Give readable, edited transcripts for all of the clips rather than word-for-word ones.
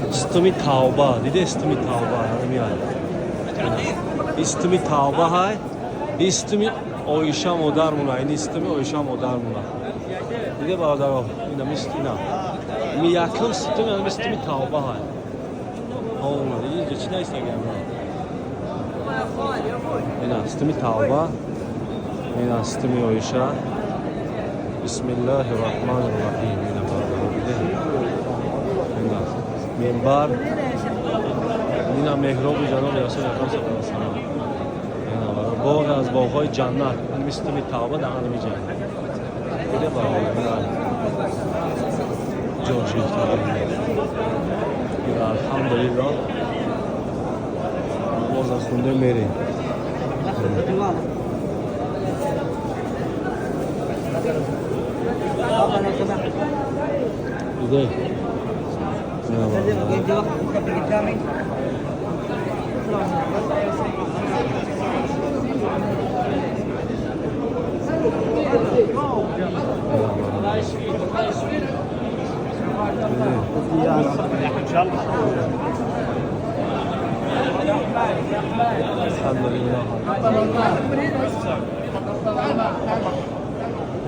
استمی توبه دیده استمی توبه نمیاد استمی توبه های استمی آیشه مادرمون این استمی آیشه مادرمون دیده برادرها اینا میستینا می یکم استمی استمی توبه های اون دیگه چی نیست اگر اینا استمی توبه اینا استمی آیشه بسم الله الرحمن الرحیم اینا برادرها اینا منبر اینا محراب جناب رسول اکرم صلی الله علیه و سلم اینا باغ از باغ‌های جنت این مثل توبه در عالم جنت دیده برادرها جوشی اینا الحمدلله باز خونده میریم دیده الحمدلله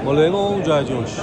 مال اون جای جوش